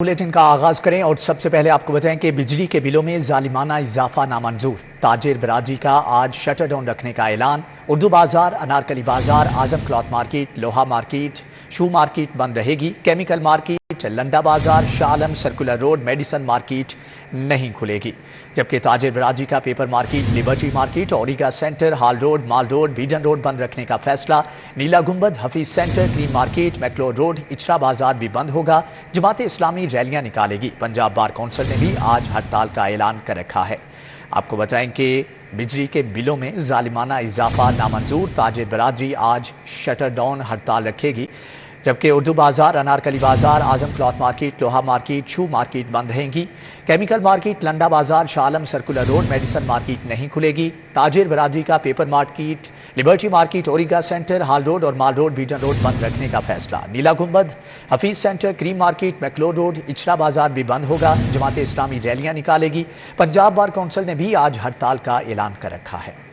Bulletin का आगाज करें और सबसे पहले आपको बताएं कि बिजली के बिलों में जालिमाना इजाफा नामंजूर। ताजिर बराजी का आज शटर डाउन रखने का ऐलान। Urdu Bazaar, Anarkali Bazaar, Azam Cloth Market, Loha Market, Shoe Market बंद रहेगी। Chemical Market, Landa Bazaar, Shah Alam Circular Road, Medicine Market नहीं खुलेगी। जबकि ताजिर बराजी का Paper Market, Liberty Market, Auriga Centre, Hall Road, Mall Road, Beadon Road बंद रखने का फैसला। Neela Gumbad, Hafeez Centre, Karim Market, McLeod Road, Ichhra Bazaar भी बंद होगा। जमात इस्लामी रैलियां निकालेगी। पंजाब बार कौंसिल ने भी आज हड़ताल का ऐलान कर रखा है। आपको बताएं कि बिजली के बिलों में जालिमाना इजाफा नामंजूर। ताजिर बरादरी आज शटर डाउन हड़ताल रखेगी। जबकि Urdu Bazaar, Anarkali Bazaar, Azam Cloth Market, Loha Market, Shoe Market बंद रहेंगी। Chemical Market, Landa Bazaar, Shah Alam Circular Road, Medicine Market नहीं खुलेगी। ताजिर बरादरी का Paper Market, Liberty Market, Auriga Centre, Hall Road और माल रोड, बीडन रोड बंद रखने का फैसला। Neela Gumbad, Hafeez Centre, Karim Market, McLeod Road, Ichhra Bazaar भी बंद होगा। जमात इस्लामी रैलियां निकालेगी। पंजाब बार कौंसिल ने भी आज हड़ताल का ऐलान कर रखा है।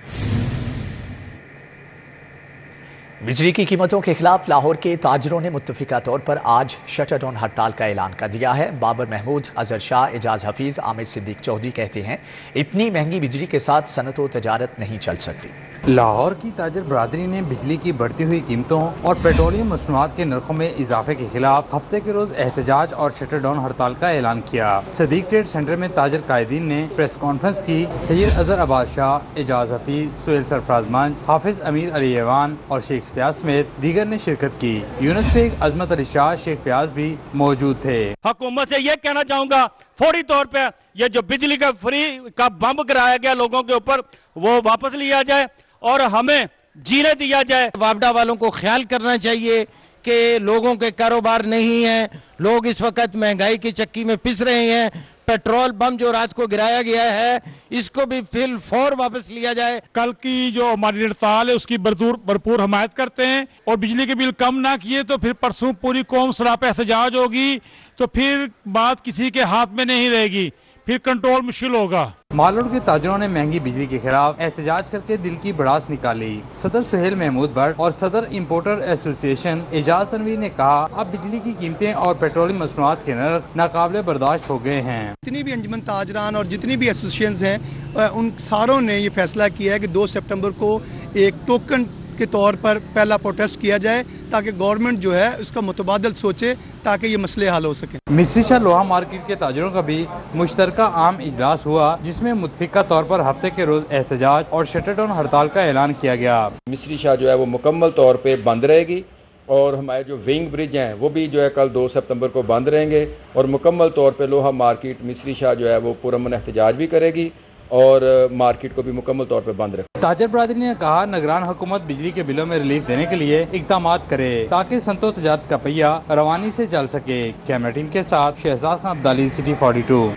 बिजली की कीमतों के खिलाफ लाहौर के ताजरों ने मुत्तफिका तौर पर आज शटर डाउन हड़ताल का ऐलान कर दिया है। बाबर महमूद, अजहर शाह, एजाज हफीज, आमिर सिद्दीक चौधरी कहते हैं, इतनी महंगी बिजली के साथ सनत व तजारत नहीं चल सकती। लाहौर की ताजर बरादरी ने बिजली की बढ़ती हुई कीमतों और पेट्रोलियम मसनूआत के नरखों में इजाफे के खिलाफ हफ्ते के रोज एहतजाज और शटर डाउन हड़ताल का ऐलान किया। सदीक ट्रेड सेंटर में ताजर कायदीन ने प्रेस कॉन्फ्रेंस की। सैयद अजहर अब्बास शाह, एजाज हफीज, सुहेल सरफराज मंच, हाफिज अमीर अली ऐवान और शेख फयाज समेत दीगर ने शिरकत की। यूनुस बेग, अजमत अली शाह, शेख फयाज भी मौजूद थे। हुकूमत से ये कहना चाहूंगा, फौरी तौर पे ये जो बिजली का फ्री का बम गिराया गया लोगों के ऊपर, वो वापस लिया जाए और हमें जीने दिया जाए। वापडा वालों को ख्याल करना चाहिए कि लोगों के कारोबार नहीं है। लोग इस वक्त महंगाई की चक्की में पिस रहे हैं। पेट्रोल बम जो रात को गिराया गया है, इसको भी फिल फौर वापस लिया जाए। कल की जो हमारी हड़ताल है उसकी भरपूर हमायत करते हैं और बिजली के बिल कम ना किए तो फिर परसों पूरी कौम सरापे एहतजाज होगी, तो फिर बात किसी के हाथ में नहीं रहेगी, फिर कंट्रोल मुश्किल होगा। मालरोड के ताजरों ने महंगी बिजली के खिलाफ एहतजाज करके दिल की भड़ास निकाली। सदर सुहेल महमूद भट्ट और सदर इंपोर्टर एसोसिएशन एजाज तनवीर ने कहा, अब बिजली की कीमतें और पेट्रोलियम मसनूआत के नर्ख नाकाबिले बर्दाश्त हो गए हैं। जितनी भी अंजुमन ताजरान और जितनी भी एसोसिएशन हैं, उन सारों ने ये फैसला किया है कि 2 सितंबर को एक टोकन के तौर पर पहला प्रोटेस्ट किया जाए, ताकि गवर्नमेंट जो है उसका मुतबादल सोचे, ताकि ये मसले हल हो सके। मिस्री शाह लोहा मार्केट के ताजरों का भी मुश्तरका आम इजलास हुआ, जिसमें मुतफिका तौर पर हफ्ते के रोज एहतजाज और शटर डाउन हड़ताल का ऐलान किया गया। मिस्री शाह जो है वो मुकम्मल तौर पे बंद रहेगी और हमारे जो विंग ब्रिज हैं वो भी जो है कल 2 सितंबर को बंद रहेंगे और मुकम्मल तौर पे लोहा मार्केट मिस्री शाह जो है वो पुरअमन एहतजाज भी करेगी और मार्केट को भी मुकम्मल तौर पे बंद रखे। ताजर बरादरी ने कहा, निगरान हुकूमत बिजली के बिलों में रिलीफ देने के लिए इक़दाम करे ताकि सनतो तजारत का पहिया रवानी से चल सके। कैमरा टीम के साथ शहजाद खान अब्दाली, सिटी 42।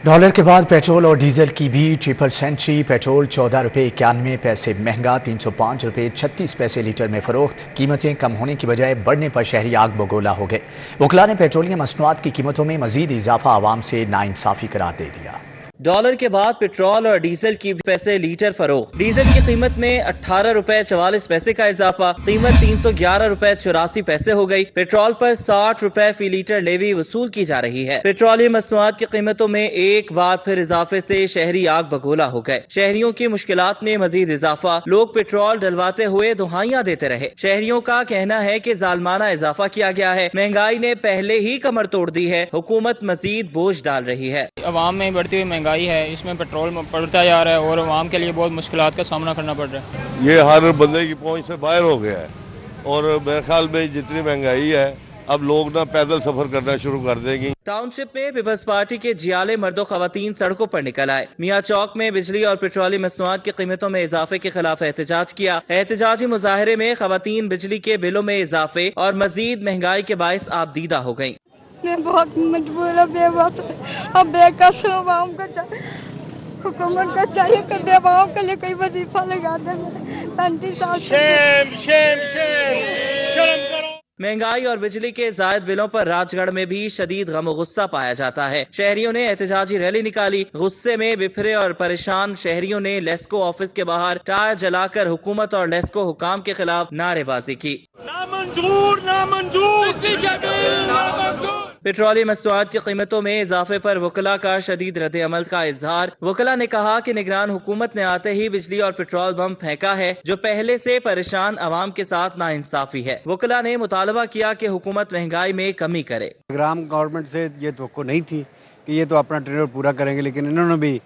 डॉलर के बाद पेट्रोल और डीजल की भी ट्रिपल सेंचुरी। पेट्रोल 14 रुपये 91 पैसे महंगा, 305 रुपये 36 पैसे लीटर में फरोख्त। कीमतें कम होने की बजाय बढ़ने पर शहरी आग बगोला हो गए। वकला ने पेट्रोलियम मसनूआत की कीमतों में मजीद इजाफा आवाम से नाइंसाफी करार दे दिया। डॉलर के बाद पेट्रोल और डीजल की पैसे लीटर फरोख्त। डीजल की कीमत में 18 रुपए 44 पैसे का इजाफा, कीमत 311 रुपए 84 पैसे हो गई। पेट्रोल पर 60 रुपए फी लीटर लेवी वसूल की जा रही है। पेट्रोलियम मसनूआत की कीमतों में एक बार फिर इजाफे से शहरी आग बगोला हो गए। शहरियों की मुश्किलात में मजीद इजाफा, लोग पेट्रोल डलवाते हुए दुहाइयां देते रहे। शहरियों का कहना है कि जालमाना इजाफा किया गया है। महंगाई ने पहले ही कमर तोड़ दी है, हुकूमत मजीद बोझ डाल रही है। अवाम में बढ़ती हुई महंगाई है, इसमें पेट्रोल बढ़ता जा रहा है और आवाम के लिए बहुत मुश्किलात का सामना करना पड़ रहा है। ये हर बंदे की पहुंच से बाहर हो गया है और मेरे ख्याल में जितनी महंगाई है अब लोग ना पैदल सफर करना शुरू कर देंगे। टाउनशिप में पीपल्स पार्टी के जियाले मर्दों खवातीन सड़कों पर निकल आए। मियाँ चौक में बिजली और पेट्रोलियम मसनूआत की कीमतों में इजाफे के खिलाफ एहतजाज किया। एहतजाजी मुजाहरे में खवातीन बिजली के बिलों में इजाफे और मजीद महंगाई के बायस आबदीदा हो गयी। मैं बहुत मजबूर है, बेबस अब बेकस आवाम को हुकूमत को चाहिए कि बेवाओं के लिए कोई वजीफा लगा दे। 35 साल शर्म करो। महंगाई और बिजली के जायद बिलों पर राजगढ़ में भी शदीद गम गुस्सा पाया जाता है। शहरियों ने एहतजाजी रैली निकाली। गुस्से में बिफरे और परेशान शहरियों ने लेस्को ऑफिस के बाहर टायर जलाकर हुकूमत और लेस्को हुकाम के खिलाफ नारेबाजी की। नामंजूर नामंजूर पेट्रोलियम मसनूआत की कीमतों में इजाफे पर वकला का शदीद रद्द अमल का इजहार। वकला ने कहा कि निगरान हुकूमत ने आते ही बिजली और पेट्रोल बम फेंका है, जो पहले से परेशान अवाम के साथ नाइंसाफी है। वकला ने मुतालबा किया कि हुकूमत महंगाई में कमी करे। निगरान गवर्नमेंट से ये तो नहीं थी कि ये तो अपना टेन्योर पूरा करेंगे, लेकिन इन्होंने भी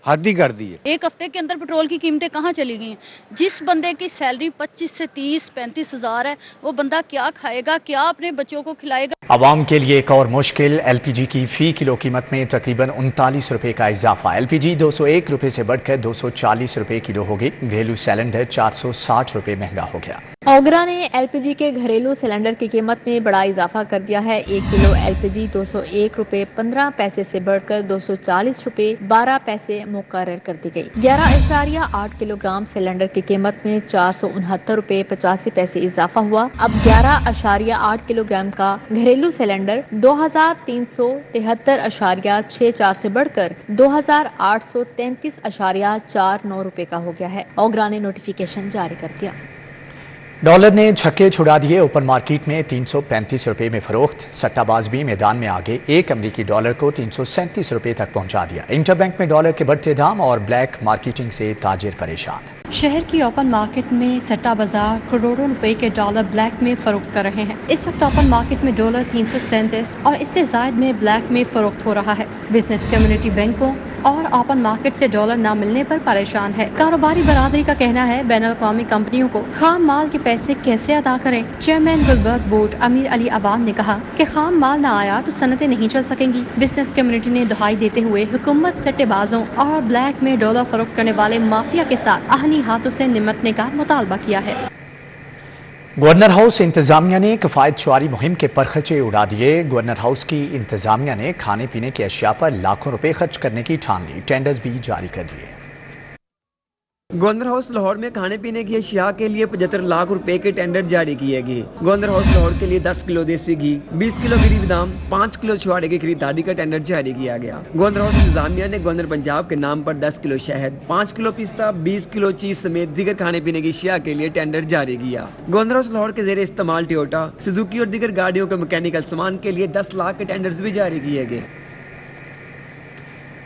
हद ही कर दी है। एक हफ्ते के अंदर पेट्रोल की कीमतें कहाँ चली गई हैं? जिस बंदे की सैलरी 25 से 30-35 हज़ार है, वो बंदा क्या खाएगा, क्या अपने बच्चों को खिलाएगा? आवाम के लिए एक और मुश्किल, एलपीजी की फी किलो कीमत में तकरीबन 39 रुपए का इजाफा। एलपीजी 201 रुपए से बढ़कर 240 रुपए किलो हो गई। घरेलू सिलेंडर 460 रुपए महंगा हो गया। ओगरा ने एलपीजी के घरेलू सिलेंडर की कीमत में बड़ा इजाफा कर दिया है। 1 किलो एलपीजी 201 रुपए 15 पैसे से बढ़कर 240 रुपए 12 पैसे मुकर्रर कर दी गई। 11.8 किलोग्राम सिलेंडर की कीमत में 469 रुपए 85 पैसे इजाफा हुआ। अब 11.8 किलोग्राम का घरेलू सिलेंडर 2373.64 से बढ़कर 2833.49 रुपए का हो गया है। ओगरा ने नोटिफिकेशन जारी कर दिया। डॉलर ने छक्के छुड़ा दिए। ओपन मार्केट में 335 रुपए में फरोख्त। सट्टाबाज भी मैदान में आगे। एक अमरीकी डॉलर को 337 रुपए तक पहुंचा दिया। इंटरबैंक में डॉलर के बढ़ते दाम और ब्लैक मार्केटिंग से ताजिर परेशान। शहर की ओपन मार्केट में सट्टा बाजार करोड़ों रुपए के डॉलर ब्लैक में फरोख्त कर रहे हैं। इस वक्त ओपन मार्केट में डॉलर 337 और इससे जायद में ब्लैक में फरोख्त हो रहा है। बिजनेस कम्युनिटी बैंकों और ओपन मार्केट से डॉलर न मिलने पर परेशान है। कारोबारी बरादरी का कहना है बैनुल-अक़वामी कंपनियों को खाम माल के पैसे कैसे अदा करें। चेयरमैन गुलबर्ग बोर्ड अमीर अली अवान ने कहा कि खाम माल न आया तो सनतें नहीं चल सकेंगी। बिजनेस कम्युनिटी ने दुहाई देते हुए हुकूमत सट्टेबाजों और ब्लैक में डॉलर फरोख्त करने वाले माफिया के साथ आहनी हाथों से निपटने का मुतालबा किया है। गवर्नर हाउस इंतजामिया ने किफायत शुआरी मुहिम के परखचे उड़ा दिए। गवर्नर हाउस की इंतजामिया ने खाने पीने की अशिया पर लाखों रुपए खर्च करने की ठान ली। टेंडर्स भी जारी कर दिए। गवर्नर हाउस लाहौर में खाने पीने की अशिया के लिए 75 लाख रुपए के टेंडर जारी किए गए। गवर्नर हाउस लाहौर के लिए 10 किलो देसी घी, 20 किलो गिरी बादाम, 5 किलो छुआड़े की खरीदारी का टेंडर जारी किया गया। गवर्नर हाउस इंतजामिया ने गवर्नर पंजाब के नाम पर 10 किलो शहद, 5 किलो पिस्ता, 20 किलो चीज समेत दीगर खाने पीने की अशिया के लिए टेंडर जारी किया। गवर्नर हाउस लाहौर के जेर इस्तेमाल टोयोटा, सुजुकी और दीगर गाड़ियों के मैकेनिकल सामान के लिए 10 लाख के टेंडर्स भी जारी किए गए।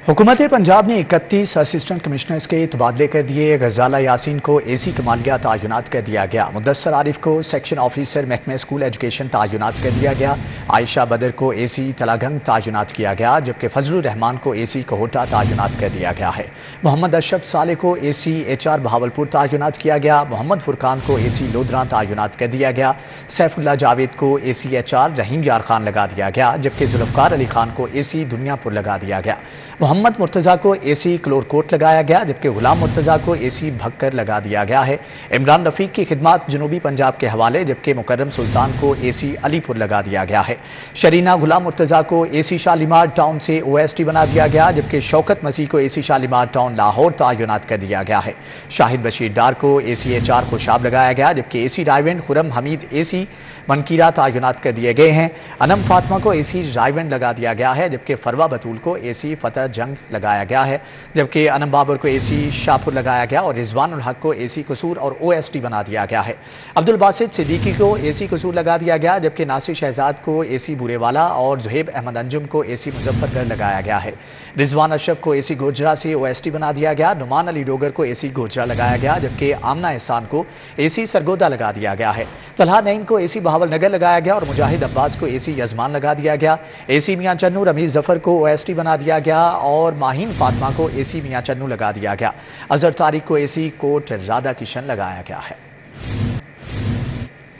हुकूमत पंजाब ने 31 असिस्टेंट कमिश्नर्स के तबादले कर दिए। गजाला यासीन को एसी कमालिया तायुनात कर दिया गया। मुदस्सर आरिफ को सेक्शन ऑफिसर महकमे स्कूल एजुकेशन तायुनात कर दिया गया। आयशा बदर को एसी तलागंग तायुनात किया गया, जबकि फजलुर रहमान को एसी कोहटा तायुनात कर दिया गया है। मोहम्मद अशरफ साले को एसी HR बहावलपुर तायुनात किया गया। मोहम्मद फुरकान को एसी लोधरा तायुनात कर दिया गया। सैफुल्लाह जावेद को एसी HR रहीम यार खान लगा दिया गया, जबकि जुल्फकार अली खान को एसी दुनियापुर लगा दिया गया। मोहम्मद मुर्तज़ा को एसी क्लोरकोट लगाया गया, जबकि गुलाम मुर्तज़ा को एसी भक्कर लगा दिया गया है। इमरान रफ़ीक की खिदमत जनूबी पंजाब के हवाले, जबकि मुकर्रम सुल्तान को एसी अलीपुर लगा दिया गया है। शरीना गुलाम मुर्तज़ा को एसी शालीमार टाउन से OST बना दिया गया, जबकि शौकत मसीह को एसी शालीमार टाउन लाहौर तायुनात कर दिया गया है। शाहिद बशीर डार को एसी HR खुशाब लगाया गया, जबकि एसी रायवेंड खुरम हमीद एसी मनकीरा तायुनात कर दिए गए हैं। अनम फातिमा को एसी रायवेंड लगा दिया गया है, जबकि फरवा बतूल को एसी फतह जंग लगाया गया है, जबकि अनम बाबर को एसी शाहपुर लगाया गया और रिजवानुल हक को एसी कसूर और OST बना दिया गया है। अब्दुल बासित सिद्दीकी को एसी कसूर लगा दिया गया, जबकि नासिर शहजाद को एसी बुरेवाला और जुहेब अहमद अंजुम को एसी मुजफ्फरगढ़ लगाया गया है। रिजवान अशरफ को एसी गोजरा से OST बना दिया गया। नुमान अली डोगर को एसी गोजरा लगाया गया, जबकि आमना एहसान को एसी सरगोदा लगा दिया गया है। तलहा नईम को एसी बहावल नगर लगाया गया और मुजाहिद अब्बास को एसी यजमान लगा दिया गया। एसी मियां चन्नू रमीज जफर को OST बना दिया गया और माहीन फातिमा को एसी मियां चन्नू लगा दिया गया। अजहर तारिक को एसी कोट राधा किशन लगाया गया है।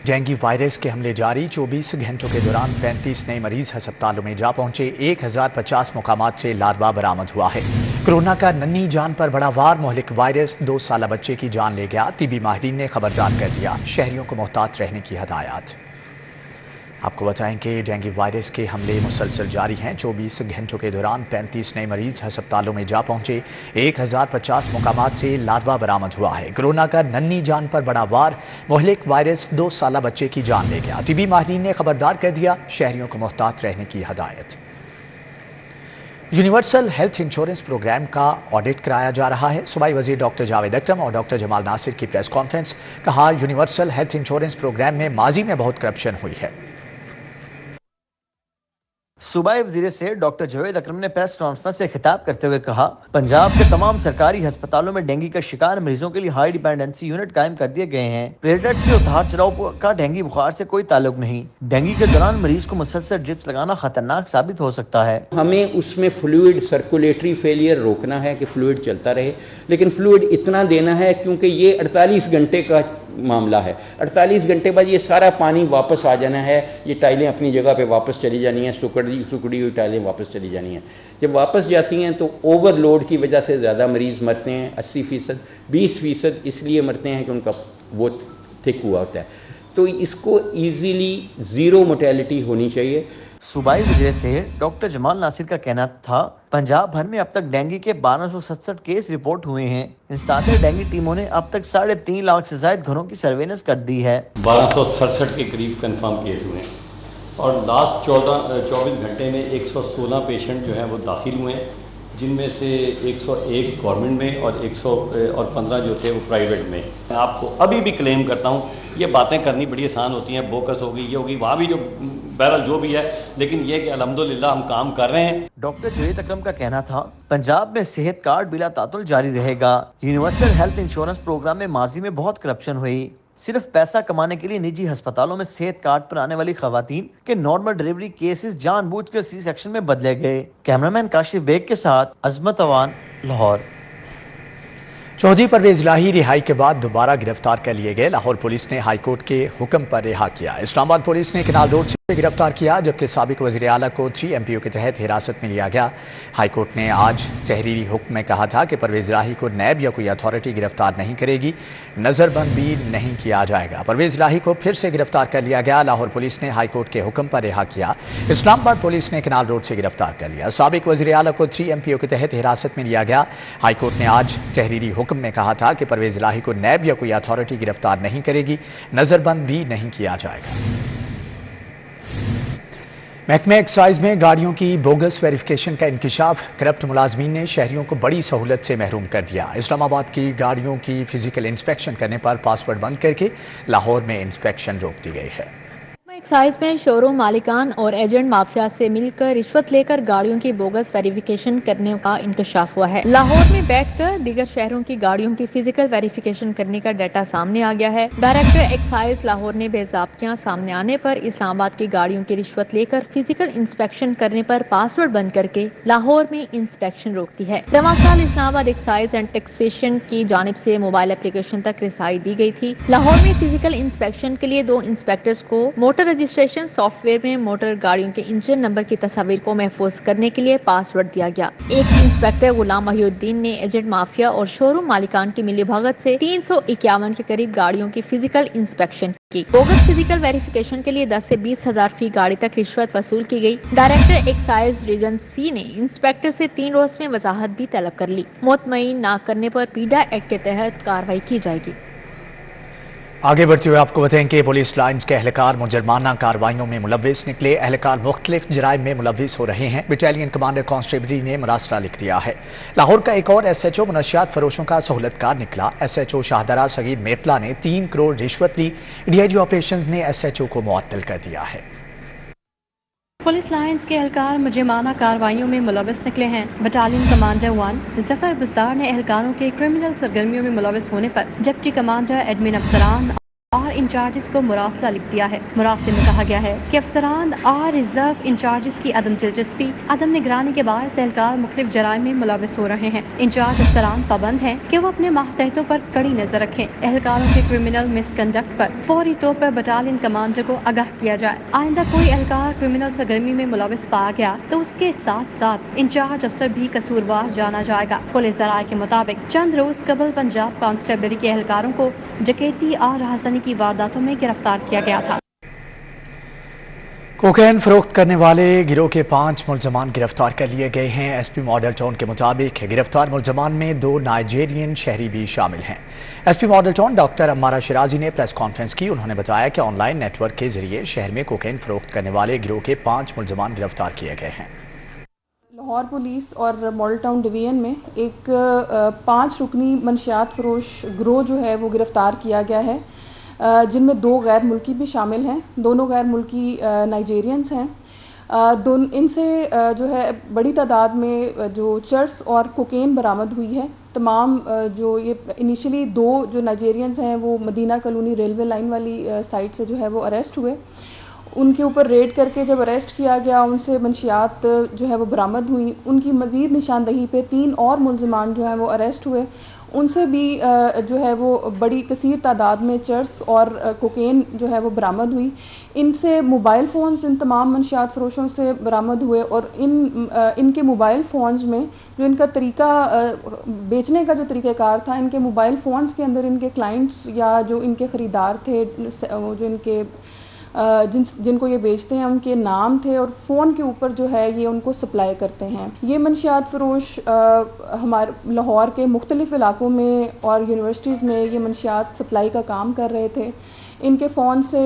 डेंगू वायरस के हमले जारी। 24 घंटों के दौरान 35 नए मरीज अस्पतालों में जा पहुंचे। 1050 मुकामात से लार्वा बरामद हुआ है। कोरोना का नन्ही जान पर बड़ा वार। मोहलिक वायरस 2 साला बच्चे की जान ले गया। तिबी माहिरीन ने खबरदार कर दिया। शहरियों को मोहतात रहने की हदायत। आपको बताएं कि डेंगू वायरस के हमले मुसलसल जारी हैं। 24 घंटों के दौरान 35 नए मरीज अस्पतालों में जा पहुंचे। 1050 मुकामात से लार्वा बरामद हुआ है। कोरोना का नन्ही जान पर बड़ा वार, मुहलिक वायरस 2 साला बच्चे की जान ले गया। टीबी माहिरीन ने खबरदार कर दिया, शहरियों को मुहतात रहने की हदायत। यूनिवर्सल हेल्थ इंश्योरेंस प्रोग्राम का ऑडिट कराया जा रहा है। सूबाई वजीर डॉक्टर जावेद अख्तम और डॉक्टर जमाल नासिर की प्रेस कॉन्फ्रेंस। कहा, यूनिवर्सल हेल्थ इंश्योरेंस प्रोग्राम में माजी में बहुत करप्शन हुई है। सूबाई वजीर से डॉक्टर जावेद अख्तम ने प्रेस कॉन्फ्रेंस से खिताब करते हुए कहा, पंजाब के तमाम सरकारी अस्पतालों में डेंगू का शिकार मरीजों के लिए हाई डिपेंडेंसी यूनिट कायम कर दिए गए हैं। प्लेटलेट्स के उतार चढ़ाव का डेंगू बुखार से कोई ताल्लुक नहीं। डेंगू के दौरान मरीज को मुसलसल ड्रिप्स लगाना खतरनाक साबित हो सकता है। हमें उसमें फ्लूइड सर्कुलेटरी फेलियर रोकना है कि फ्लूइड चलता रहे, लेकिन फ्लूइड इतना देना है क्योंकि ये 48 घंटे का मामला है। 48 घंटे बाद ये सारा पानी वापस आ जाना है, ये टाइलें अपनी जगह पे वापस चली जानी हैं, सुकड़ी हुई टाइलें वापस चली जानी हैं। जब वापस जाती हैं तो ओवरलोड की वजह से ज़्यादा मरीज़ मरते हैं, 80%, 20% इसलिए मरते हैं कि उनका वो थिक हुआ होता है। तो इसको ईजीली ज़ीरो मोर्टेलिटी होनी चाहिए। सूबाई वजीर से डॉक्टर जमाल नासिर का कहना था, पंजाब भर में अब तक डेंगू के 1267 केस रिपोर्ट हुए हैं। इंस्टांट डेंगू टीमों ने अब तक 3.5 लाख से ज्यादा घरों की सर्वेलेंस कर दी है। 1267 के करीब कंफर्म केस हुए हैं और लास्ट 24 घंटे में 116 पेशेंट जो हैं वो दाखिल हुए हैं, जिनमें से 101 गवर्नमेंट में और 15 जो थे वो प्राइवेट में। मैं आपको अभी भी क्लेम करता हूँ, ये बातें करनी बड़ी आसान होती हैं, बोकस होगी, ये होगी, वहाँ भी जो बहरहाल जो भी है, लेकिन ये कि अल्हम्दुलिल्लाह हम काम कर रहे हैं। डॉक्टर जावेद अख्तम का कहना था, पंजाब में सेहत कार्ड बिला तातुल जारी रहेगा। यूनिवर्सल हेल्थ इंश्योरेंस प्रोग्राम में माजी में बहुत करप्शन हुई। सिर्फ पैसा कमाने के लिए निजी अस्पतालों में सेहत कार्ड पर आने वाली खवातीन के नॉर्मल डिलीवरी केसेस जानबूझकर सी सेक्शन में बदले गए। कैमरामैन काशिफ बेग के साथ अजमत अवान, लाहौर। चौधरी परवेज इलाही रिहाई के बाद दोबारा गिरफ्तार कर लिए गए। लाहौर पुलिस ने हाईकोर्ट के हुक्म पर रिहा किया। इस्लामाबाद पुलिस ने केनाल रोड से गिरफ्तार किया, जबकि साबिक वज़ीर आला को 3 MPO के तहत हिरासत में लिया गया। हाईकोर्ट ने आज तहरीरी हुक्म में कहा था कि परवेज इलाही को नैब या कोई अथॉरिटी गिरफ्तार नहीं करेगी, नज़रबंद भी नहीं किया जाएगा। परवेज इलाही को फिर से गिरफ्तार कर लिया गया। लाहौर पुलिस ने हाईकोर्ट के हुक्म पर रिहा किया। इस्लामाबाद पुलिस ने केनाल रोड से गिरफ्तार कर लिया। साबिक वज़ीर आला को 3 MPO के तहत हिरासत में लिया गया। हाईकोर्ट ने आज तहरीरी हुक्म में कहा था कि परवेज इलाही को नैब या कोई अथॉरिटी गिरफ्तार नहीं करेगी, नज़रबंद भी नहीं किया जाएगा। महकमे एक्साइज में गाड़ियों की बोगस वेरिफिकेशन का इंकशाफ, करप्ट मुलाजमीन ने शहरियों को बड़ी सहूलत से महरूम कर दिया। इस्लामाबाद की गाड़ियों की फिजिकल इंस्पेक्शन करने पर पासवर्ड बंद करके लाहौर में इंस्पेक्शन रोक दी गई है। एक्साइज में शोरूम मालिकान और एजेंट माफिया से मिलकर रिश्वत लेकर गाड़ियों की बोगस वेरिफिकेशन करने का इंकशाफ हुआ है। लाहौर में बैठकर दीगर शहरों की गाड़ियों की फिजिकल वेरिफिकेशन करने का डाटा सामने आ गया है। डायरेक्टर एक्साइज लाहौर ने बेज़ाब्तियां सामने आने पर इस्लामाबाद की गाड़ियों की रिश्वत लेकर फिजिकल इंस्पेक्शन करने पर पासवर्ड बंद करके लाहौर में इंस्पेक्शन रोक दी है। रवां साल इस्लामाबाद एक्साइज एंड टैक्सेशन की जानिब से मोबाइल एप्लीकेशन तक रसाई दी गई थी। लाहौर में फिजिकल इंस्पेक्शन के लिए 2 इंस्पेक्टर्स को मोटर रजिस्ट्रेशन सॉफ्टवेयर में मोटर गाड़ियों के इंजन नंबर की तस्वीर को महफूज करने के लिए पासवर्ड दिया गया। एक इंस्पेक्टर गुलाम महिउद्दीन ने एजेंट माफिया और शोरूम मालिकान की मिलीभगत से 351 के करीब गाड़ियों की फिजिकल इंस्पेक्शन की। बोगस फिजिकल वेरिफिकेशन के लिए 10 से 20 हजार फी गाड़ी तक रिश्वत वसूल की गई। डायरेक्टर एक्साइज रीजन C ने इंस्पेक्टर से 3 रोज में वजाहत भी तलब कर ली। मुतमईन न करने पर पीडा एक्ट के तहत कार्रवाई की जाएगी। आगे बढ़ते हुए आपको बताएं कि पुलिस लाइन्स के एहलकार मुजरमाना कार्रवाइयों में मुलव्विस निकले। एहलकार मुख्तलिफ जराइम में मुलव्विस हो रहे हैं। बटालियन कमांडर कांस्टेबलरी ने मरासला लिख दिया है। लाहौर का एक और SHO मुनशियात फरोशों का सहूलतकार निकला। SHO शाहदरा सगीर मेतला ने 3 करोड़ रिश्वत ली। DIG ऑपरेशंस ने SHO को मुअत्तल कर दिया है। पुलिस लाइन्स के एहलकार मुजरमाना कार्रवाइयों में मुलव्विस निकले हैं। बटालियन कमांडर 1 जफर बुस्तार ने एहलकारों के क्रिमिनल सरगर्मियों में मुलव्विस होने पर डिप्टी कमांडर एडमिन अफसरान और इंचार्जेस को मुरासला लिख दिया है। मुरासले में कहा गया है कि अफसरान और रिजर्व इंचार्जेस की अदम दिलचस्पी, अदम निगरानी के बायस एहलकार मुख्तलिफ जराइम में मुलव्विस हो रहे हैं। इंचार्ज अफसरान पाबंद हैं कि वो अपने मातहतों पर कड़ी नजर रखें। एहलकारों के क्रिमिनल मिसकंडक्ट पर फौरी तौर पर बटालियन कमांडर को आगाह किया जाए। आइंदा कोई एहलकार क्रिमिनल सरगर्मी में मुलव्विस पाया गया तो उसके साथ साथ इंचार्ज अफसर भी कसूरवार जाना जाएगा। पुलिस जराये के मुताबिक चंद रोज कबल पंजाब कांस्टेबलरी के एहलकारों को डकैती और राहसानी की वारदातों में गिरफ्तार किया गया था। कोकेन फरोख्त करने वाले गिरोह के 5 मुलजमान गिरफ्तार कर लिए गए हैं। एसपी मॉडल टाउन के मुताबिक गिरफ्तार मुलजमान में 2 नाइजीरियन शहरी भी शामिल हैं। SP model town doctor Ammara Shirazi ने प्रेस कॉन्फ्रेंस की। उन्होंने बताया कि ऑनलाइन नेटवर्क के जरिए शहर में कोकेन फरोख्त करने वाले गिरोह के 5 मुलजमान गिरफ्तार किए गए हैं। लाहौर पुलिस और मॉडल टाउन डिवीजन में एक 5 रुकनी मनशियात फरोश गिरोह जो है वो गिरफ्तार किया गया है, जिनमें 2 गैर मुल्की भी शामिल हैं। दोनों गैर मुल्की नाइजेरियंस हैं। इनसे जो है बड़ी तादाद में जो चर्स और कोकेन बरामद हुई है। तमाम जो ये इनिशियली 2 जो नाइजेरियंस हैं वो मदीना कॉलोनी रेलवे लाइन वाली साइड से जो है वो अरेस्ट हुए। उनके ऊपर रेड करके जब अरेस्ट किया गया, उनसे मंशियात जो है वो बरामद हुई। उनकी मज़ीद निशानदही पे 3 और मुलजमान जो हैं वो अरेस्ट हुए। उनसे भी जो है वो बड़ी कसीर तादाद में चर्स और कोकेन जो है वो बरामद हुई। इनसे मोबाइल फ़ोन्स इन तमाम मंशियात फरोशों से बरामद हुए और इनके मोबाइल फ़ोन्स में जो इनका तरीका बेचने का जो तरीक़ाकार था, इनके मोबाइल फ़ोन्स के अंदर इनके क्लाइंट्स या जो इनके ख़रीदार थे, जो इनके जिनको ये बेचते हैं, उनके नाम थे और फ़ोन के ऊपर जो है ये उनको सप्लाई करते हैं। ये मनशियात फ़रोश हमारे लाहौर के मुख्तलिफ़ इलाकों में और यूनिवर्सिटीज़ में ये मनशियात सप्लाई का काम कर रहे थे। इनके फ़ोन से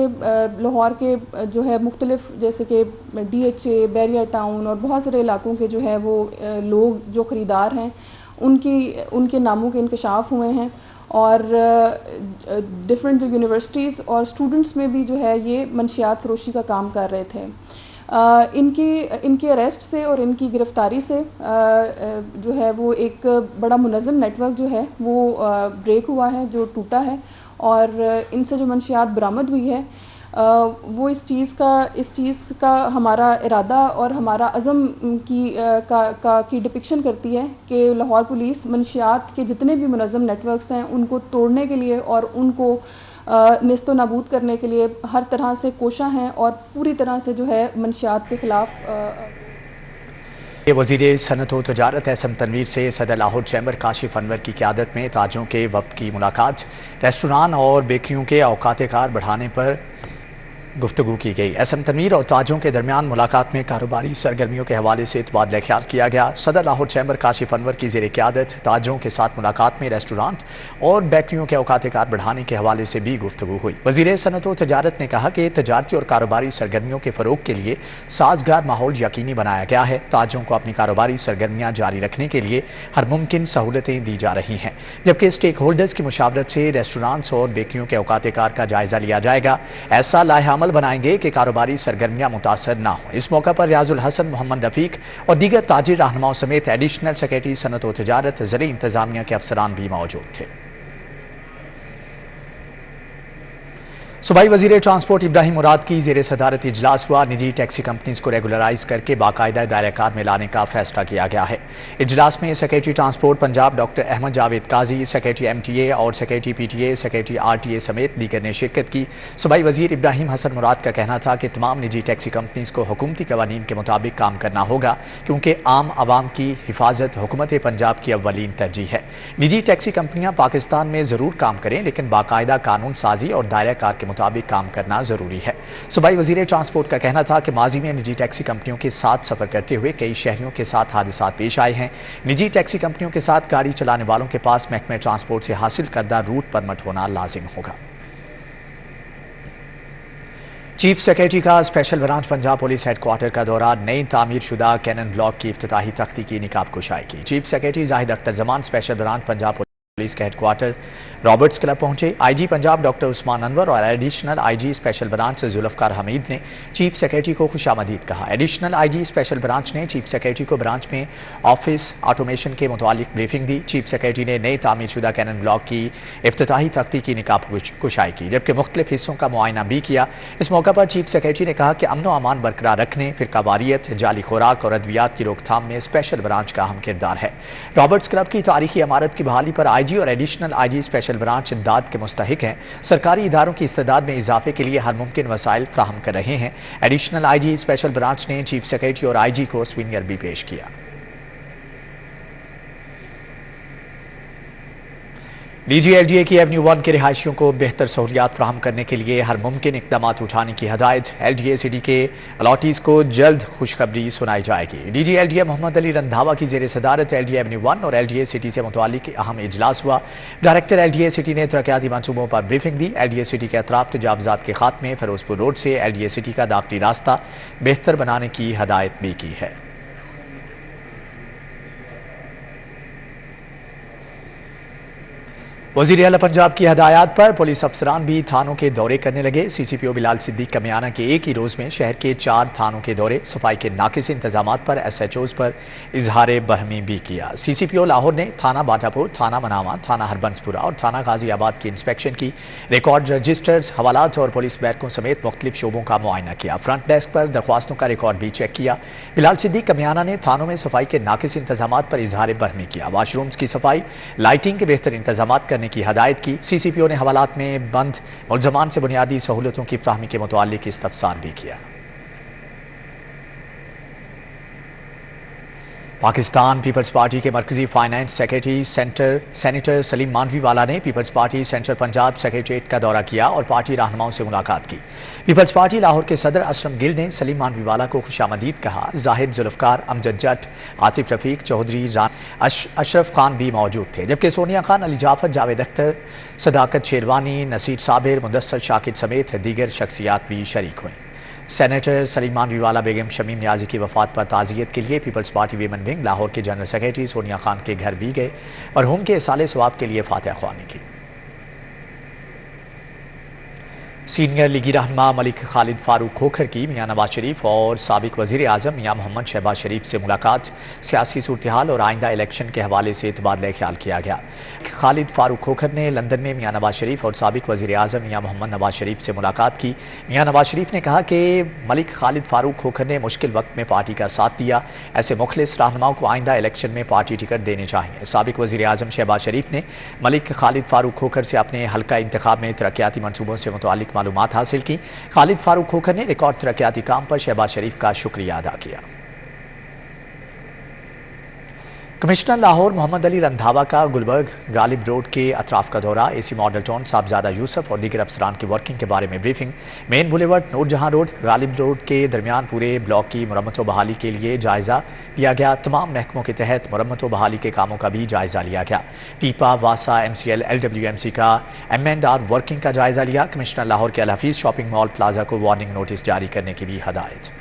लाहौर के जो है मुख्तलिफ़ जैसे कि DHA, बैरियर टाउन और बहुत सारे इलाकों के जो है वो लोग जो ख़रीदार हैं उनके नामों के इंकशाफ हुए हैं और डिफरेंट जो यूनिवर्सिटीज़ और स्टूडेंट्स में भी जो है ये मनशियात फरोशी का काम कर रहे थे। इनकी अरेस्ट से और इनकी गिरफ़्तारी से जो है वो एक बड़ा मुनज़्ज़म नेटवर्क जो है वो ब्रेक हुआ है, जो टूटा है और इनसे जो मनशियात बरामद हुई है वो इस चीज़ का हमारा इरादा और हमारा अज़म की डिपिक्शन करती है कि लाहौर पुलिस मनशियात के जितने भी मुनज़्ज़म नेटवर्क्स हैं उनको तोड़ने के लिए और उनको नेस्तो नाबूद करने के लिए हर तरह से कोशा हैं और पूरी तरह से जो है मनशियात के ख़िलाफ़। वज़ीर सनअत व तजारत एसएम तनवीर से सदर लाहौर चैम्बर काशिफ अनवर की क़यादत में ताजों के वफ़द की मुलाकात। रेस्टोरां और बेकरियों के औकात कार बढ़ाने पर गुफ्तगू की गई। एसएम तनवीर और ताजों के दरमियान मुलाकात में कारोबारी सरगर्मियों के हवाले से तबादला ख्याल किया गया। सदर लाहौर चैम्बर काशिफ अनवर की ज़ेर क़यादत ताजों के साथ मुलाकात में रेस्टोरां और बेकरियों के औकात कार बढ़ाने के हवाले से भी गुफ्तगू हुई। वज़ीर सनअत व तजारत ने कहा कि तजारती और कारोबारी सरगर्मियों के फ़रोग़ के लिए साजगार माहौल यकीनी बनाया गया है। ताजों को अपनी कारोबारी सरगर्मियाँ जारी रखने के लिए हर मुमकिन सहूलतें दी जा रही हैं, जबकि स्टेक होल्डर्स की मुशावरत से रेस्टोरांट्स और बेकरियों के औकात कार का जायज़ा लिया जाएगा। ऐसा लाहे अमल बनाएंगे कि कारोबारी सरगर्मियां मुतासर ना हो। इस मौका पर रियाजुल हसन, मोहम्मद रफीक और दीगर ताजिर रहनुमाओं समेत एडिशनल सेक्रेटरी सनअत व तजारत, ज़रिए इंतजामिया के अफसरान भी मौजूद थे। सूबाई वज़ीर ट्रांसपोर्ट इब्राहिम मुराद की ज़ेर सदारत इजलास हुआ। निजी टैक्सी कंपनीज को रेगुलराइज करके बाकायदा दायरे कार में लाने का फैसला किया गया है। इजलास में secretary transport Punjab doctor Ahmad Javed Qazi, secretary MTA और सेक्रेटरी PTA, सेक्रेटरी RTA समेत दीगर ने शिरकत की। सूबाई वज़ीर इब्राहिम हसन मुराद का कहना था कि तमाम निजी टैक्सी कंपनीज को हुकूमती कवानीन के मुताबिक काम करना होगा, क्योंकि आम आवाम की हिफाजत हुकूमत पंजाब की अव्वलीन तरजीह है। निजी टैक्सी कंपनियाँ पाकिस्तान में ज़रूर काम करें, लेकिन बाकायदा कानून साजी और दायरा कार के मुताबिक काम करना जरूरी है। सूबाई वज़ीर ट्रांसपोर्ट का कहना था कि माजी में निजी टैक्सी कंपनियों के साथ सफर करते हुए कई शहरियों के साथ हादसात पेश आए हैं। निजी टैक्सी कंपनियों के साथ गाड़ी चलाने वालों के पास महकमे ट्रांसपोर्ट से हासिल करदा रूट परमिट होना लाजिम होगा। चीफ सेक्रेटरी का special branch Punjab police headquarter का दौरा नई तामीर शुदा कैनन ब्लॉक की इफ्तिताही तख्ती की निकाब कुशाई की। Chief secretary Zahid Akhtar Zaman special branch Punjab police के हेडक्वार्टर रॉबर्ट्स क्लब पहुंचे। IG पंजाब डॉक्टर उस्मान अनवर और additional IG special branch Zulfiqar Hameed ने चीफ सेक्रेटरी को खुशामदीद कहा। एडिशनल IG स्पेशल ब्रांच ने चीफ सेक्रेटरी को ब्रांच में ऑफिस ऑटोमेशन के मुतालिक ब्रीफिंग दी। चीफ सेक्रेटरी ने नई तामीर शुदा कैनन ब्लॉक की इफ्तिताही तख्ती की निकाब कुशाई की, जबकि मुख्तलिफ हिस्सों का मुआयना भी किया। इस मौका पर चीफ सेक्रेटरी ने कहा कि अमन व अमान बरकरार रखने, फिरकावारियत, जाली खुराक और अद्वियात की रोकथाम में स्पेशल ब्रांच का अहम किरदार है। रॉबर्ट्स क्लब की तारीखी इमारत की बहाली पर IG और एडिशनल IG स्पेशल ब्रांच इमदाद के मुस्तहिक हैं। सरकारी इदारों की इस्तेदाद में इजाफे के लिए हर मुमकिन वसाइल फ्राहम कर रहे हैं। एडिशनल IG स्पेशल ब्रांच ने चीफ सेक्रेटरी और IG को स्विंगर भी पेश किया। DGLDA की एवेन्यू 1 के रिहायशियों को बेहतर सहूलियात फराहम करने के लिए हर मुमकिन इकदाम उठाने की हदायत। LDA सिटी के अलॉटीज को जल्द खुशखबरी सुनाई जाएगी। DGLDA मोहम्मद अली रंधावा की जेर सदारत LDA एवेन्यू 1 और LDA सिटी से मुतालिक अहम इजलास हुआ। डायरेक्टर LDA सिटी ने तरक्याती मंसूबों पर ब्रीफिंग दी। LDA सिटी के अतराफ तजावुजात के खात्मे, फिरोजपुर रोड से LDA सिटी का दाखिली रास्ता बेहतर बनाने की हदायत भी की है। वज़ीर आला पंजाब की हदायत पर पुलिस अफसरान भी थानों के दौरे करने लगे। CCPO बिलाल सिद्दीक कमियाना के एक ही रोज़ में शहर के 4 थानों के दौरे, सफाई के नाकिस इंतजामात पर SHOs पर इजहार बरहमी भी किया। CCPO लाहौर ने थाना बाटापुर, थाना मनावा, थाना हरबंसपुरा और थाना गाजी आबाद की इंस्पेक्शन की। रिकॉर्ड रजिस्टर्स, हवालात और पुलिस बैरकों समेत मुख्तलिफ शोबों का मुआयना किया। फ्रंट डेस्क पर दरख्वास्तों का रिकॉर्ड भी चेक किया। बिलाल सिद्दीक कमियाना ने थानों में सफाई के नाकिस इंतजामात पर इजहार बरहमी किया। वाशरूम्स की सफाई, लाइटिंग के बेहतर इंतजामात करने की हदायत की। CCPO ने हवालात में बंद मुलजमान से बुनियादी सहूलतों की फ्राहमी के मुतालिक इस्तफसार भी किया। पाकिस्तान पीपल्स पार्टी के मरकजी finance secretary senator Saleem Mandviwalla ने पीपल्स पार्टी सेंट्रल पंजाब सेक्रेटरीट का दौरा किया और पार्टी रहनुमाओं से मुलाकात की। पीपल्स पार्टी लाहौर के सदर असलम गिल ने सलीम मानवीवाला को खुशामदीद कहा। जाहिद जुल्फकार, अमजद जट, आतिफ रफीक चौधरी, अशरफ खान भी मौजूद थे, जबकि सोनिया खान, अली जाफर, जावेद अख्तर, सदाकत शेरवानी, नसीर साबिर, मुदस्सर शाकिर समेत दीगर शख्सियात भी शरीक हुई। सेनेटर सलीम मानवीवाला बेगम शमीम नियाजी की वफात पर ताज़ियत के लिए पीपल्स पार्टी वीमेन विंग लाहौर के जनरल सेक्रेटरी सोनिया खान के घर भी गए और हुम के इसाले सवाब के लिए फातिहा ख्वानी की। सीनियर लीगी रहनुमा मलिक खालिद फारूक खोखर की मियां नवाज शरीफ और साबिक वज़ीर आज़म मियां मोहम्मद शहबाज शरीफ से मुलाकात। सियासी सूरत-ए-हाल और आइंदा इलेक्शन के हवाले से तबादला ख्याल किया गया। खालिद फारूक खोखर ने लंदन में मियां नवाज शरीफ और साबिक वज़ीर आज़म मियां मोहम्मद नवाज शरीफ से मुलाकात की। मियां नवाज शरीफ ने कहा कि मलिक खालिद फारूक खोखर ने मुश्किल वक्त में पार्टी का साथ दिया। ऐसे मुखलिस रहनुमाओं को आइंदा इलेक्शन में पार्टी टिकट देने चाहिए। साबिक वज़ीर आज़म शहबाज शरीफ ने मलिक खालिद फारूक खोखर से अपने हल्का इंतखाब में तरक्याती मनसूबों से मुतालिक मालूमात हासिल की। खालिद फारूक खोखर ने रिकॉर्ड तरक्याती काम पर शहबाज शरीफ का शुक्रिया अदा किया। कमिश्नर लाहौर मोहम्मद अली रंधावा का गुलबर्ग गालिब रोड के अतराफ का दौरा, AC model town, Sahibzada Yousuf और दीगर अफसरान की वर्किंग के बारे में briefing. Main boulevard, Noorjahan road, Ghalib road के दरमियान पूरे ब्लॉक की मरम्मत व बहाली के लिए जायजा लिया गया। तमाम महकमों के तहत मरम्मत व बहाली के कामों का भी जायजा लिया गया। टीपा, वासा, MCL, LWMC का M&R वर्किंग का जायजा लिया। कमिश्नर लाहौर के अल हफीज शॉपिंग मॉल प्लाजा को वार्निंग नोटिस जारी करने की भी हदायत।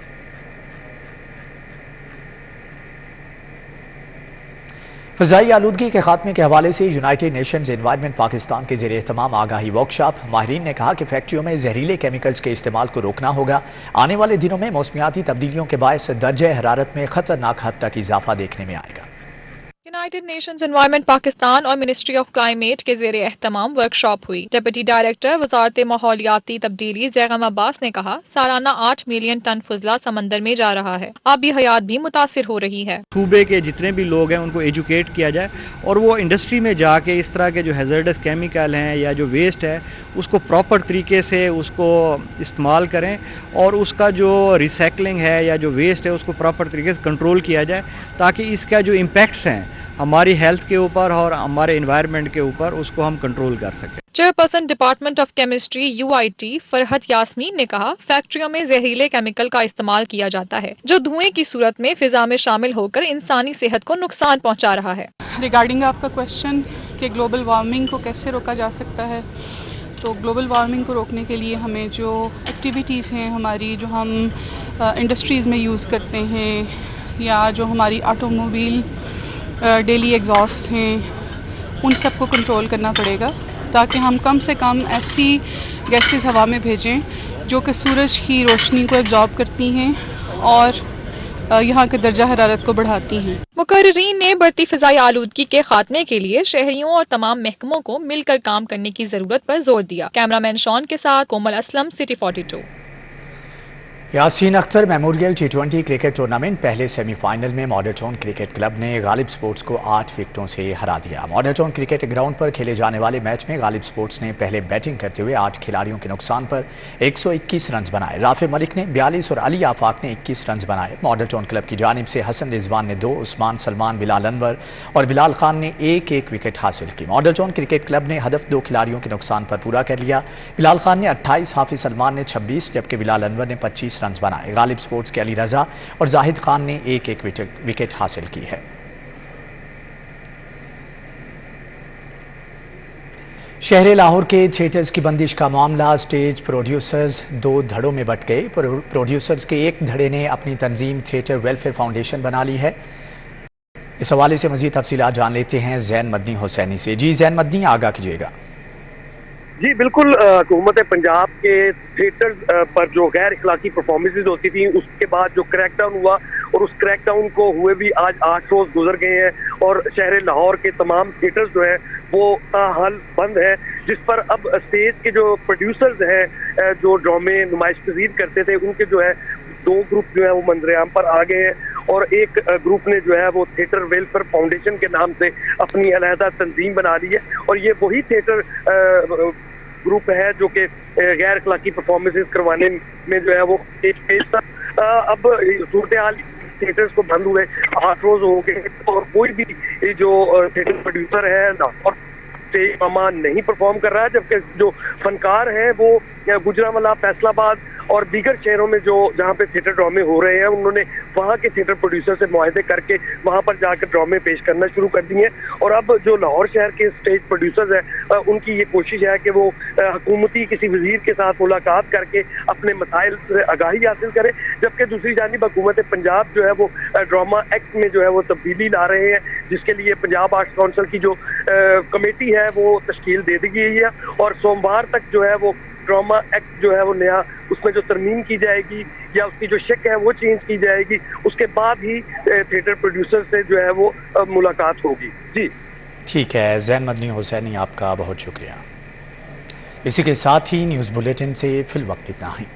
फ़ज़ाई आलूदगी के खात्मे के हवाले से यूनाइटेड नेशंस एनवायरनमेंट पाकिस्तान के ज़ेर एहतमाम आगाही वर्कशॉप। माहिरीन ने कहा कि फैक्ट्रियों में जहरीले केमिकल्स के इस्तेमाल को रोकना होगा। आने वाले दिनों में मौसमियाती तब्दीलियों के बायस दर्जे हरारत में खतरनाक हद तक इजाफा देखने में आएगा। यूनाइटेड नेशंस एनवायरनमेंट पाकिस्तान और मिनिस्ट्री ऑफ क्लाइमेट के ज़ेर एहतमाम वर्कशॉप हुई। डिप्टी डायरेक्टर वजारत माहौलियाती तब्दीली ज़ैगम अब्बास ने कहा, सालाना 8 मिलियन टन फजला समंदर में जा रहा है। आबी हयात भी मुतासिर हो रही है। सूबे के जितने भी लोग हैं उनको एजुकेट किया जाए और वो इंडस्ट्री में जाके इस तरह के जो हैजर्डस केमिकल हैं या जो वेस्ट है उसको प्रॉपर तरीके से उसको इस्तेमाल करें और उसका जो रिसाइकलिंग है या जो वेस्ट है उसको प्रॉपर तरीके से कंट्रोल किया जाए, ताकि इसका जो इम्पैक्ट्स हैं हमारी हेल्थ के ऊपर और हमारे एनवायरनमेंट के ऊपर उसको हम कंट्रोल कर सकें। Chairperson department of chemistry UIT Farhat Yasmeen ने कहा, फैक्ट्रियों में जहरीले केमिकल का इस्तेमाल किया जाता है जो धुएं की सूरत में फिजा में शामिल होकर इंसानी सेहत को नुकसान पहुंचा रहा है। रिगार्डिंग आपका क्वेश्चन कि ग्लोबल वार्मिंग को कैसे रोका जा सकता है, तो ग्लोबल वार्मिंग को रोकने के लिए हमें जो एक्टिविटीज़ हैं हमारी, जो हम इंडस्ट्रीज़ में यूज़ करते हैं या जो हमारी ऑटोमोबाइल डेली एग्जॉस्ट हैं, उन सब को कंट्रोल करना पड़ेगा, ताकि हम कम से कम ऐसी गैसेस हवा में भेजें जो कि सूरज की रोशनी को एब्जॉर्ब करती हैं और यहाँ के दर्जा हरारत को बढ़ाती हैं। मुकर्रीरीन ने बढ़ती फ़िज़ाई आलूदगी के खात्मे के लिए शहरियों और तमाम महकमों को मिलकर काम करने की ज़रूरत पर जोर दिया। कैमरामैन शॉन के साथ Komal Aslam, city 42। Yasin Akhtar memorial T20 cricket tournament पहले सेमीफाइनल में मॉडल टाउन क्रिकेट क्लब ने गालिब स्पोर्ट्स को 8 विकेटों से हरा दिया। मॉडल टाउन क्रिकेट ग्राउंड पर खेले जाने वाले मैच में गालिब स्पोर्ट्स ने पहले बैटिंग करते हुए 8 खिलाड़ियों के नुकसान पर 121 रन बनाए। राफे मलिक ने 42 और अली आफाक ने 21 रन बनाए। मॉडल टाउन क्लब की जानिब से हसन रिजवान ने 2, उस्मान सलमान, बिलाल अनवर और बिलाल खान ने 1-1 विकेट हासिल की। मॉडल टाउन क्रिकेट क्लब ने हदफ 2 खिलाड़ियों के नुकसान पर पूरा कर लिया। बिलाल खान ने 28, हाफिज सलमान ने 26 जबकि बिलाल अनवर ने 25 रन बनाए। गालिब स्पोर्ट्स के अली रजा और जाहिद खान ने 1-1 विकेट हासिल की है। शहर लाहौर के थिएटर्स की बंदिश का मामला, स्टेज प्रोड्यूसर्स 2 धड़ों में बंट गए। प्रोड्यूसर्स के एक धड़े ने अपनी तंजीम थिएटर वेलफेयर फाउंडेशन बना ली है। इस हवाले से मजीद तफसीलात जान लेते हैं जैन मदनी हुसैनी से। जी जैन मदनी, आगाह कीजिएगा। जी बिल्कुल, हुकूमत पंजाब के थिएटर पर जो गैर इखलाकी परफॉर्मेंसेज होती थी उसके बाद जो क्रैकडाउन हुआ और उस क्रैकडाउन को हुए भी आज 8 रोज गुजर गए हैं और शहर लाहौर के तमाम थिएटर्स जो है वो ताहाल बंद है, जिस पर अब स्टेज के जो प्रोड्यूसर्स हैं जो ड्रामे नुमाइश पजीर करते थे उनके जो है 2 ग्रुप जो है वो मंजरेआम पर आ गए हैं और एक ग्रुप ने जो है वो थिएटर वेलफेयर फाउंडेशन के नाम से अपनी अलहदा तंजीम बना ली है और ये वही थिएटर ग्रुप है जो कि गैर अखलाकी परफॉर्मेंसेस करवाने में जो है वो पेश था। अब सूरत हाल थिएटर्स को बंद हुए 8 रोज हो गए और कोई भी जो थिएटर प्रोड्यूसर है और स्टेज ड्रामा नहीं परफॉर्म कर रहा है, जबकि जो फनकार हैं वो गुजरांवाला, फैसलाबाद और दीगर शहरों में जो जहाँ पे थिएटर ड्रामे हो रहे हैं उन्होंने वहाँ के थिएटर प्रोड्यूसर से मुआहदे करके वहाँ पर जाकर ड्रामे पेश करना शुरू कर दिए हैं और अब जो लाहौर शहर के स्टेज प्रोड्यूसर्स हैं उनकी ये कोशिश है कि वो हुकूमती किसी वजीर के साथ मुलाकात करके अपने मसाइल से आगाही हासिल करें, जबकि दूसरी जानिब हुकूमत पंजाब जो है वो ड्रामा एक्ट में जो है वो तब्दीली ला रहे हैं, जिसके लिए पंजाब आर्ट्स काउंसिल की जो कमेटी है वो तश्कील दे दी गई है और सोमवार तक जो है वो ड्रामा एक्ट जो है वो नया उसमें जो तरमीम की जाएगी या उसकी जो शक है वो चेंज की जाएगी, उसके बाद ही थिएटर प्रोड्यूसर से जो है वो मुलाकात होगी। जी ठीक है जैन मदनी हुसैनी, आपका बहुत शुक्रिया। इसी के साथ ही न्यूज़ बुलेटिन से फिल वक्त इतना ही।